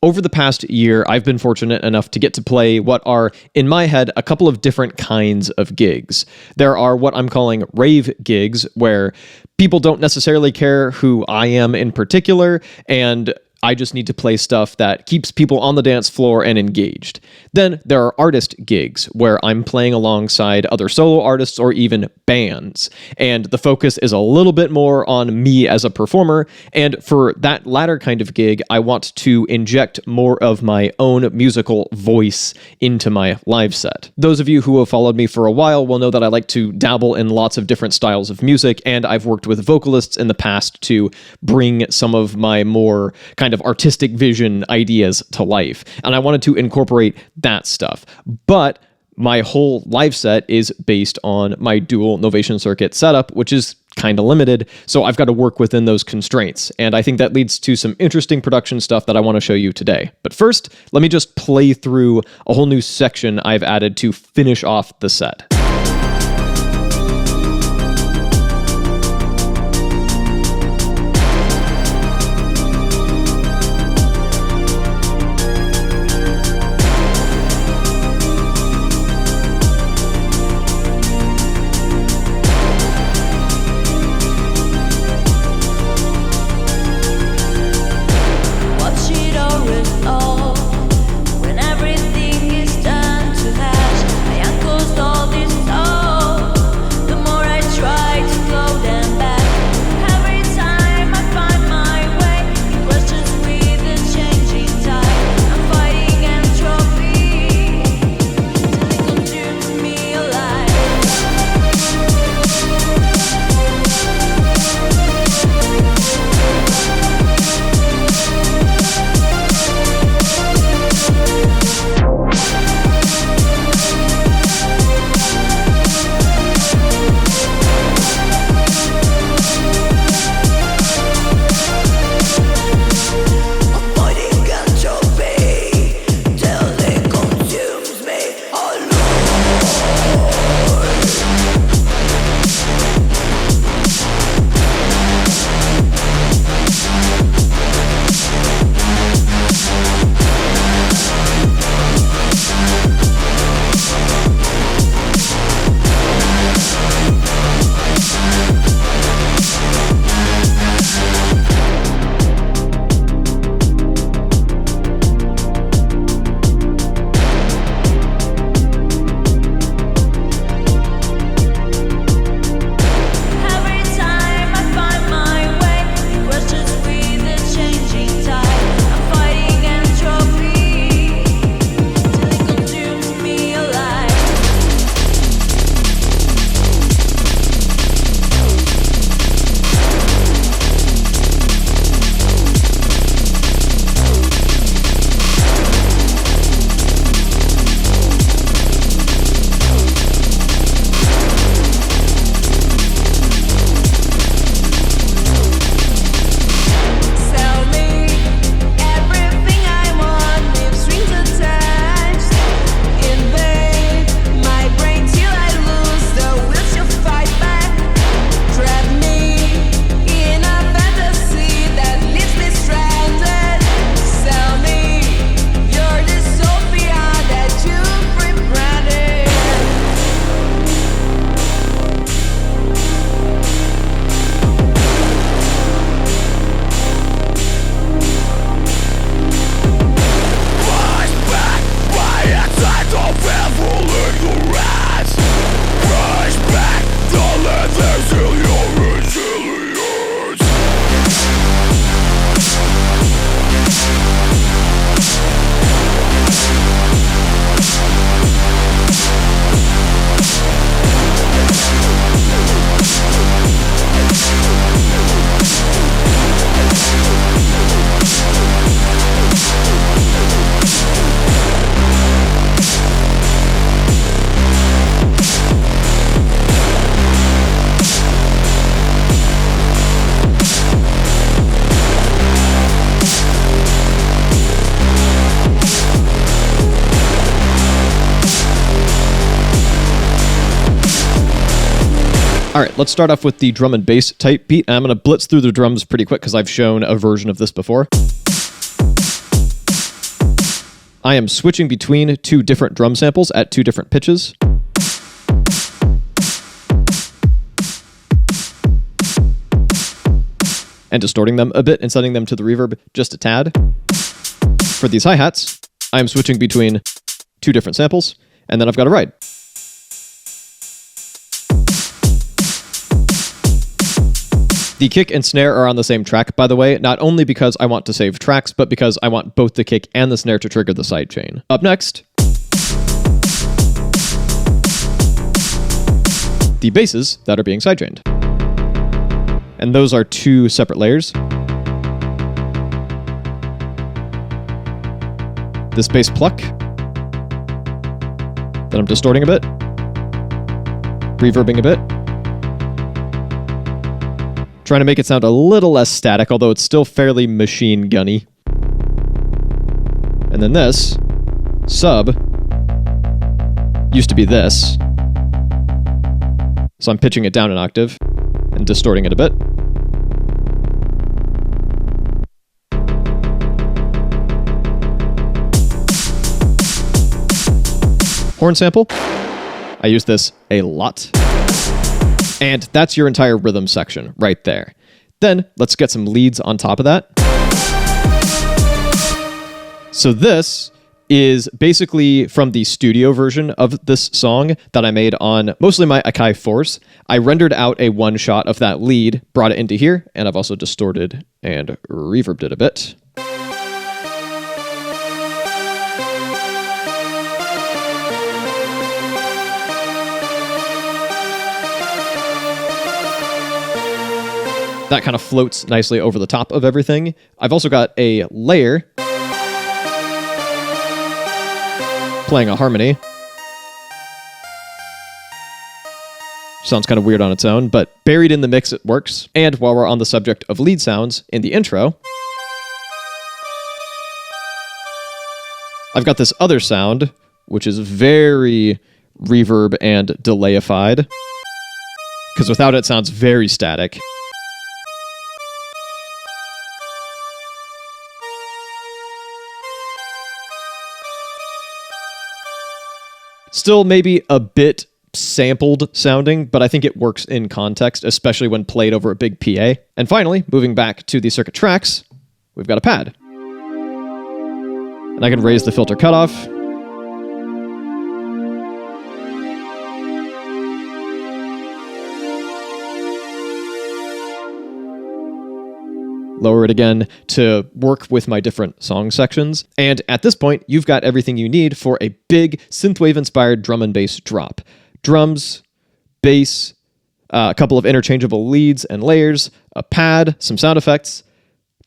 Over the past year, I've been fortunate enough to get to play what are, in my head, a couple of different kinds of gigs. There are what I'm calling rave gigs, where people don't necessarily care who I am in particular, and I just need to play stuff that keeps people on the dance floor and engaged. Then there are artist gigs, where I'm playing alongside other solo artists or even bands, and the focus is a little bit more on me as a performer, and for that latter kind of gig, I want to inject more of my own musical voice into my live set. Those of you who have followed me for a while will know that I like to dabble in lots of different styles of music, and I've worked with vocalists in the past to bring some of my more kind of artistic vision ideas to life, and I wanted to incorporate that stuff. But my whole live set is based on my dual Novation circuit setup, which is kind of limited, so I've got to work within those constraints, and I think that leads to some interesting production stuff that I want to show you today. But first, let me just play through a whole new section I've added to finish off the set. All right, let's start off with the drum and bass type beat. I'm going to blitz through the drums pretty quick because I've shown a version of this before. I am switching between two different drum samples at two different pitches. And distorting them a bit and setting them to the reverb just a tad. For these hi-hats, I am switching between two different samples, and then I've got a ride. The kick and snare are on the same track, by the way, not only because I want to save tracks, but because I want both the kick and the snare to trigger the sidechain. Up next, the basses that are being sidechained. And those are two separate layers. This bass pluck that I'm distorting a bit, reverbing a bit, trying to make it sound a little less static, although it's still fairly machine gunny. And then this sub used to be this, so I'm pitching it down an octave and distorting it a bit. Horn sample, I use this a lot. And that's your entire rhythm section right there. Then let's get some leads on top of that. So this is basically from the studio version of this song that I made on mostly my Akai Force. I rendered out a one shot of that lead, brought it into here, and I've also distorted and reverbed it a bit. That kind of floats nicely over the top of everything. I've also got a layer playing a harmony. Sounds kind of weird on its own, but buried in the mix, it works. And while we're on the subject of lead sounds, in the intro, I've got this other sound, which is very reverb and delayified, because without it, it sounds very static. Still maybe a bit sampled sounding, but I think it works in context, especially when played over a big PA. And finally, moving back to the circuit tracks, we've got a pad. And I can raise the filter cutoff. Lower it again to work with my different song sections. And at this point, you've got everything you need for a big synthwave-inspired drum and bass drop. Drums, bass, a couple of interchangeable leads and layers, a pad, some sound effects.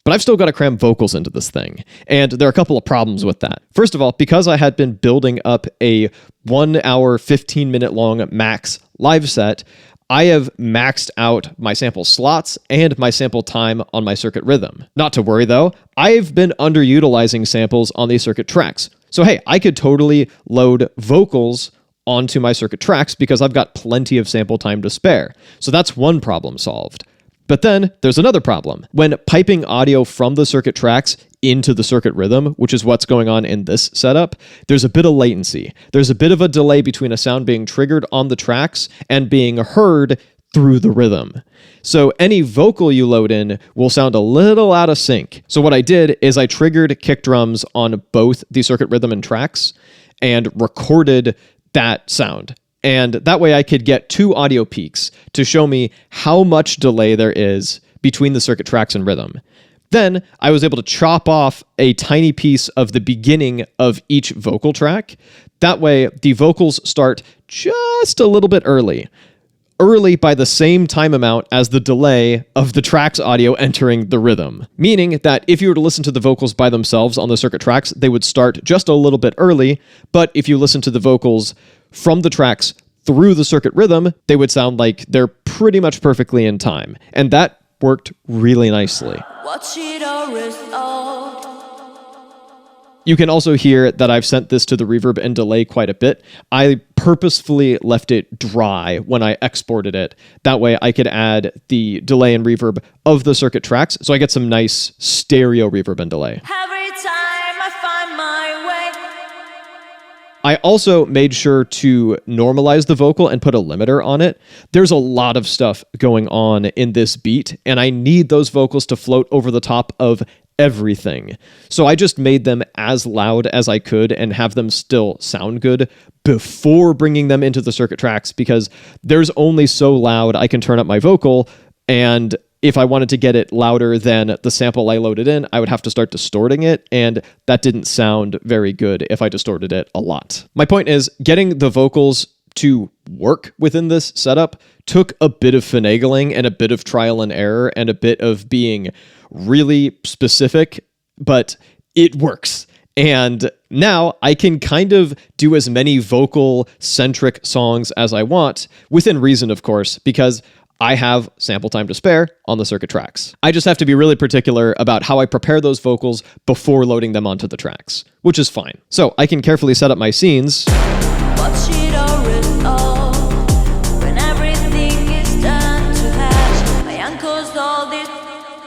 But I've still got to cram vocals into this thing. And there are a couple of problems with that. First of all, because I had been building up a 1 hour, 15-minute long max live set, I have maxed out my sample slots and my sample time on my circuit rhythm. Not to worry though, I've been underutilizing samples on these circuit tracks. So hey, I could totally load vocals onto my circuit tracks because I've got plenty of sample time to spare. So that's one problem solved. But then there's another problem. When piping audio from the circuit tracks into the circuit rhythm, which is what's going on in this setup, there's a bit of latency. There's a bit of a delay between a sound being triggered on the tracks and being heard through the rhythm. So any vocal you load in will sound a little out of sync. So what I did is I triggered kick drums on both the circuit rhythm and tracks and recorded that sound. And that way I could get two audio peaks to show me how much delay there is between the circuit tracks and rhythm. Then I was able to chop off a tiny piece of the beginning of each vocal track. That way the vocals start just a little bit early by the same time amount as the delay of the track's audio entering the rhythm. Meaning that if you were to listen to the vocals by themselves on the circuit tracks, they would start just a little bit early, but if you listen to the vocals from the tracks through the circuit rhythm, they would sound like they're pretty much perfectly in time. And that worked really nicely. You can also hear that I've sent this to the reverb and delay quite a bit. I purposefully left it dry when I exported it. That way I could add the delay and reverb of the circuit tracks, so I get some nice stereo reverb and delay. Every time I find my way I also made sure to normalize the vocal and put a limiter on it. There's a lot of stuff going on in this beat, and I need those vocals to float over the top of everything. So I just made them as loud as I could and have them still sound good before bringing them into the circuit tracks, because there's only so loud I can turn up my vocal, and if I wanted to get it louder than the sample I loaded in, I would have to start distorting it, and that didn't sound very good if I distorted it a lot. My point is, getting the vocals to work within this setup took a bit of finagling and a bit of trial and error and a bit of being really specific, but it works. And now I can kind of do as many vocal-centric songs as I want, within reason, of course, because I have sample time to spare on the circuit tracks. I just have to be really particular about how I prepare those vocals before loading them onto the tracks, which is fine. So I can carefully set up my scenes.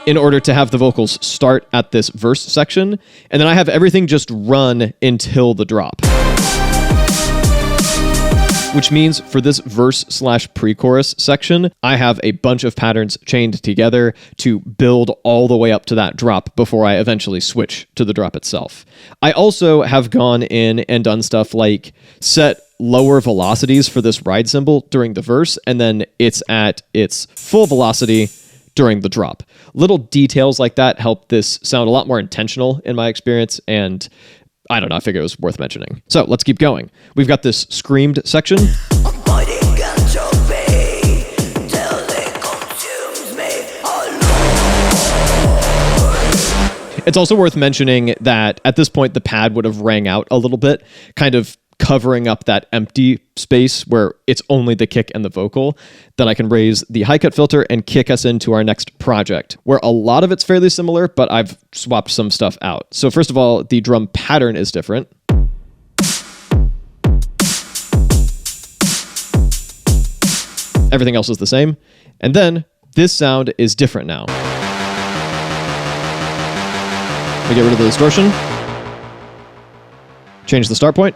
In order to have the vocals start at this verse section, and then I have everything just run until the drop. Which means for this verse/pre-chorus section, I have a bunch of patterns chained together to build all the way up to that drop before I eventually switch to the drop itself. I also have gone in and done stuff like set lower velocities for this ride cymbal during the verse, and then it's at its full velocity during the drop. Little details like that help this sound a lot more intentional in my experience, and I don't know, I figured it was worth mentioning. So let's keep going. We've got this screamed section. It's also worth mentioning that at this point, the pad would have rang out a little bit, kind of covering up that empty space where it's only the kick and the vocal. Then I can raise the high cut filter and kick us into our next project, where a lot of it's fairly similar, but I've swapped some stuff out. So first of all, the drum pattern is different. Everything else is the same. And then this sound is different now. We get rid of the distortion. Change the start point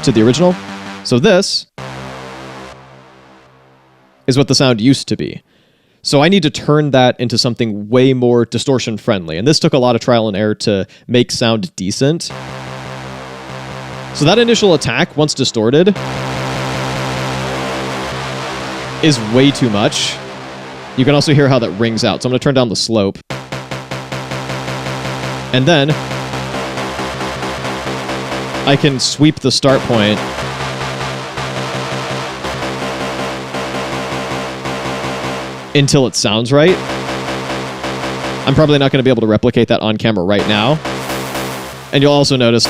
to the original. So this is what the sound used to be. So I need to turn that into something way more distortion friendly. And this took a lot of trial and error to make sound decent. So that initial attack, once distorted, is way too much. You can also hear how that rings out. So I'm going to turn down the slope. And then I can sweep the start point until it sounds right. I'm probably not going to be able to replicate that on camera right now. And you'll also notice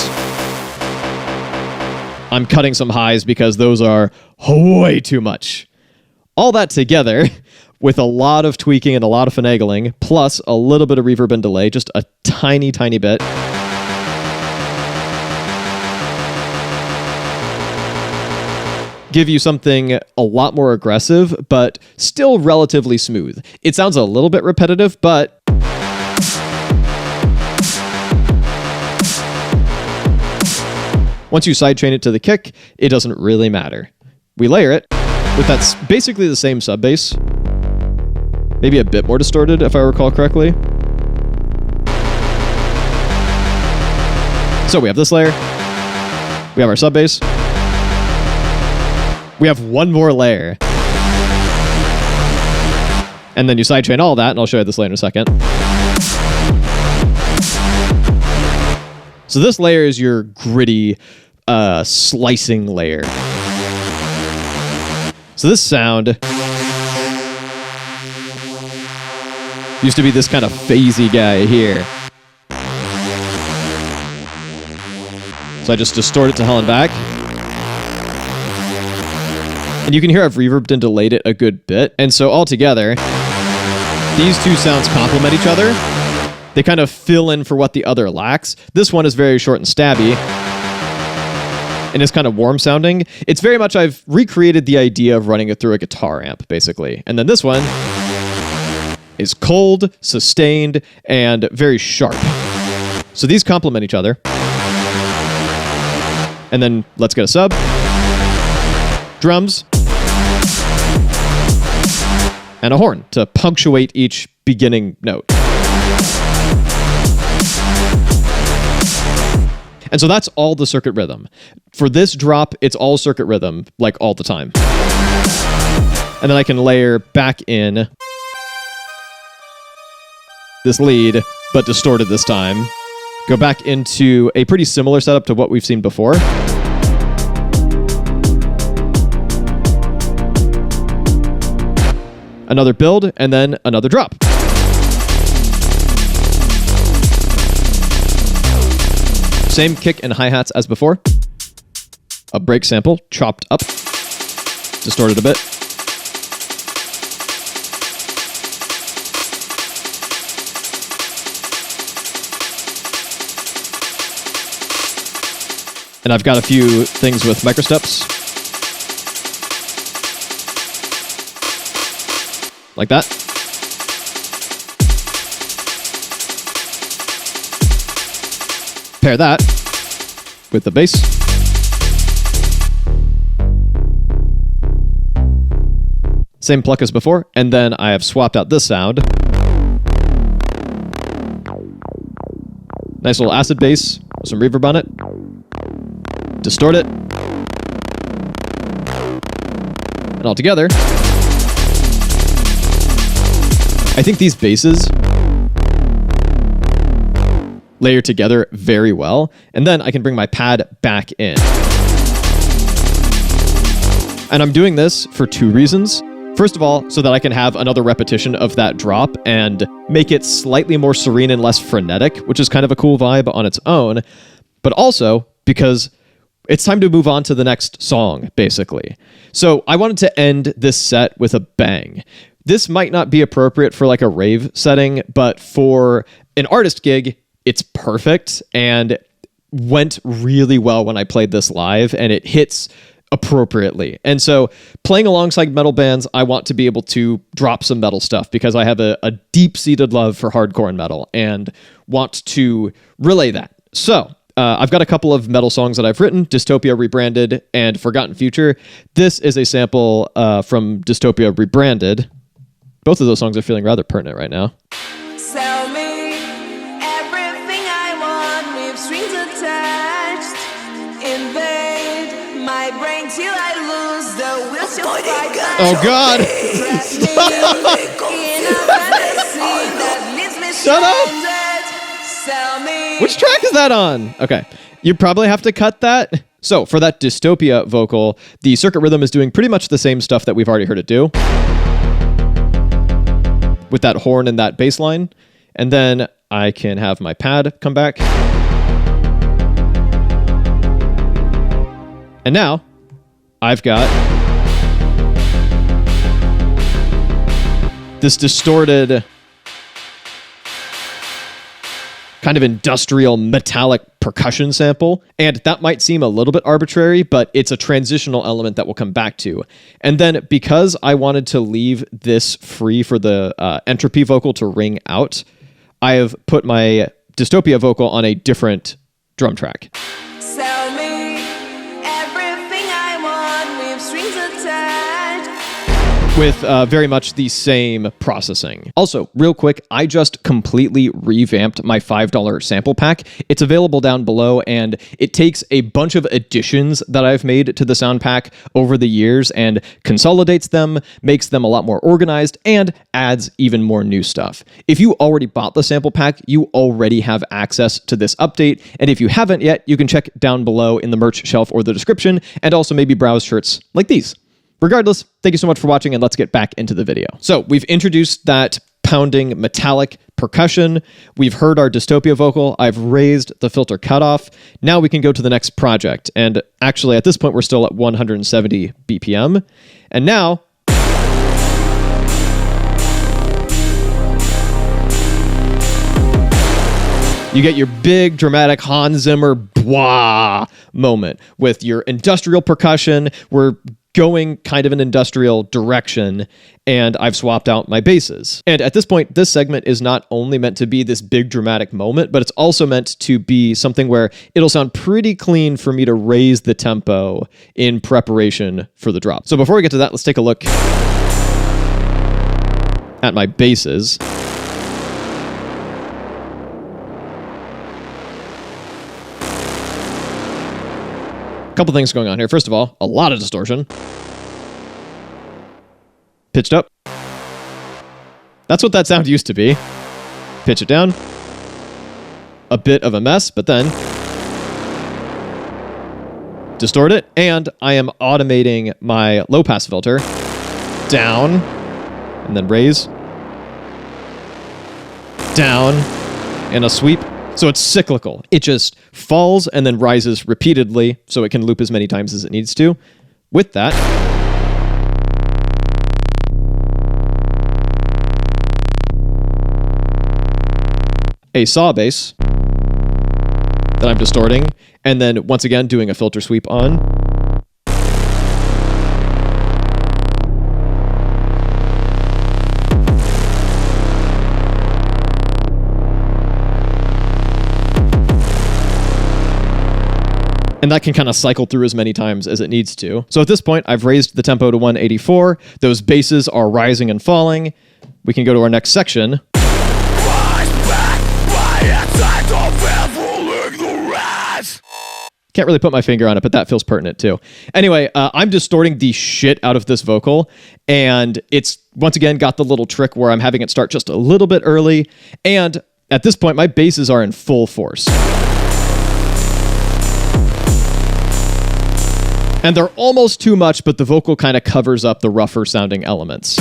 I'm cutting some highs because those are way too much. All that together, with a lot of tweaking and a lot of finagling, plus a little bit of reverb and delay, just a tiny, tiny bit, give you something a lot more aggressive, but still relatively smooth. It sounds a little bit repetitive, but once you sidechain it to the kick, it doesn't really matter. We layer it with that's basically the same sub bass, maybe a bit more distorted if I recall correctly. So we have this layer, we have our sub bass, we have one more layer. And then you sidechain all that, and I'll show you this later in a second. So this layer is your gritty, slicing layer. So this sound used to be this kind of phasey guy here. So I just distort it to hell and back. And you can hear I've reverbed and delayed it a good bit. And so altogether, these two sounds complement each other. They kind of fill in for what the other lacks. This one is very short and stabby, and it's kind of warm sounding. It's very much, I've recreated the idea of running it through a guitar amp, basically. And then this one is cold, sustained, and very sharp. So these complement each other. And then let's get a sub. Drums. And a horn to punctuate each beginning note. And so that's all the circuit rhythm. For this drop, it's all circuit rhythm, like all the time. And then I can layer back in this lead, but distorted this time. Go back into a pretty similar setup to what we've seen before. Another build, and then another drop. Same kick and hi-hats as before. A break sample, chopped up, distorted a bit. And I've got a few things with microsteps. Like that. Pair that with the bass. Same pluck as before, and then I have swapped out this sound. Nice little acid bass, some reverb on it. Distort it. And all together, I think these basses layer together very well, and then I can bring my pad back in. And I'm doing this for two reasons. First of all, so that I can have another repetition of that drop and make it slightly more serene and less frenetic, which is kind of a cool vibe on its own, but also because it's time to move on to the next song, basically. So I wanted to end this set with a bang. This might not be appropriate for like a rave setting, but for an artist gig, it's perfect and went really well when I played this live, and it hits appropriately. And so playing alongside metal bands, I want to be able to drop some metal stuff because I have a deep-seated love for hardcore and metal and want to relay that. So I've got a couple of metal songs that I've written, Dystopia Rebranded and Forgotten Future. This is a sample from Dystopia Rebranded. Both of those songs are feeling rather pertinent right now. Sell me everything I want with strings attached. Invade my brain till I lose the will to fight back. Oh God! Shut up! Sell me. Which track is that on? Okay, you probably have to cut that. So for that Dystopia vocal, the circuit rhythm is doing pretty much the same stuff that we've already heard it do, with that horn and that bass line. And then I can have my pad come back. And now I've got this distorted kind of industrial metallic percussion sample. And that might seem a little bit arbitrary, but it's a transitional element that we'll come back to. And then because I wanted to leave this free for the entropy vocal to ring out, I have put my Dystopia vocal on a different drum track. Sell me everything I want with strings attached. With very much the same processing. Also, real quick, I just completely revamped my $5 sample pack. It's available down below, and it takes a bunch of additions that I've made to the sound pack over the years and consolidates them, makes them a lot more organized, and adds even more new stuff. If you already bought the sample pack, you already have access to this update, and if you haven't yet, you can check down below in the merch shelf or the description, and also maybe browse shirts like these. Regardless, thank you so much for watching, and let's get back into the video. So we've introduced that pounding metallic percussion. We've heard our Dystopia vocal. I've raised the filter cutoff. Now we can go to the next project. And actually, at this point, we're still at 170 BPM. And now you get your big dramatic Hans Zimmer blah moment with your industrial percussion. We're going kind of an industrial direction, and I've swapped out my basses. And at this point, this segment is not only meant to be this big dramatic moment, but it's also meant to be something where it'll sound pretty clean for me to raise the tempo in preparation for the drop. So before we get to that, let's take a look at my basses. Couple things going on here. First of all, a lot of distortion. Pitched up. That's what that sound used to be. Pitch it down. A bit of a mess, but then distort it. And I am automating my low pass filter down and then raise. Down and a sweep. So it's cyclical. It just falls and then rises repeatedly, so it can loop as many times as it needs to. With that, a saw bass that I'm distorting, and then once again doing a filter sweep on. And that can kind of cycle through as many times as it needs to. So at this point, I've raised the tempo to 184. Those basses are rising and falling. We can go to our next section. Can't really put my finger on it, but that feels pertinent too. Anyway, I'm distorting the shit out of this vocal, and it's once again got the little trick where I'm having it start just a little bit early. And at this point, my basses are in full force. And they're almost too much, but the vocal kind of covers up the rougher sounding elements.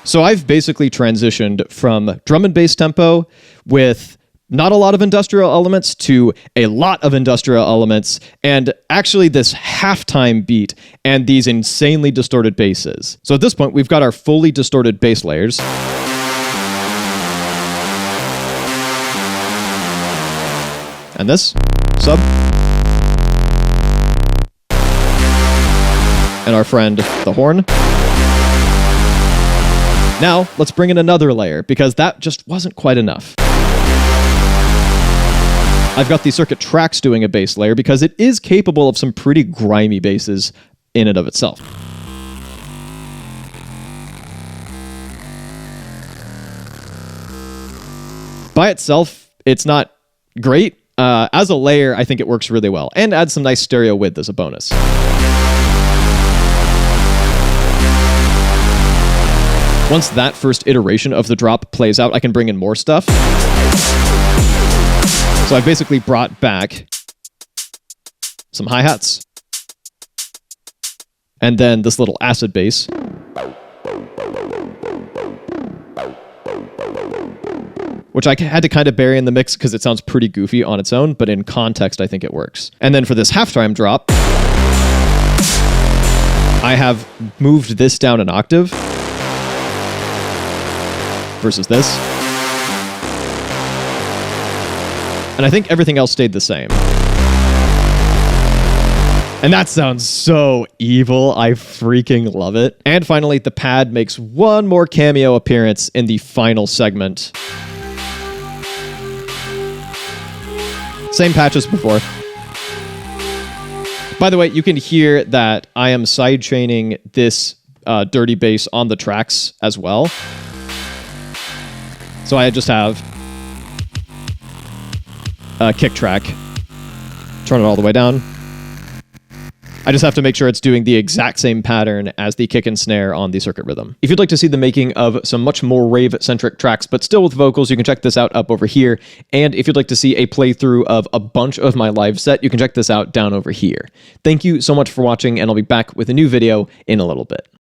So I've basically transitioned from drum and bass tempo with not a lot of industrial elements to a lot of industrial elements, and actually this halftime beat and these insanely distorted basses. So at this point, we've got our fully distorted bass layers. And this, sub. And our friend, the horn. Now, let's bring in another layer, because that just wasn't quite enough. I've got the circuit tracks doing a bass layer because it is capable of some pretty grimy basses in and of itself. By itself, it's not great. As a layer, I think it works really well, and adds some nice stereo width as a bonus. Once that first iteration of the drop plays out, I can bring in more stuff. So I've basically brought back some hi-hats, and then this little acid bass. Which I had to kind of bury in the mix because it sounds pretty goofy on its own, but in context, I think it works. And then for this halftime drop, I have moved this down an octave versus this. And I think everything else stayed the same. And that sounds so evil. I freaking love it. And finally, the pad makes one more cameo appearance in the final segment. Same patch as before. By the way, you can hear that I am sidechaining this dirty bass on the tracks as well. So I just have a kick track. Turn it all the way down. I just have to make sure it's doing the exact same pattern as the kick and snare on the circuit rhythm. If you'd like to see the making of some much more rave-centric tracks, but still with vocals, you can check this out up over here. And if you'd like to see a playthrough of a bunch of my live set, you can check this out down over here. Thank you so much for watching, and I'll be back with a new video in a little bit.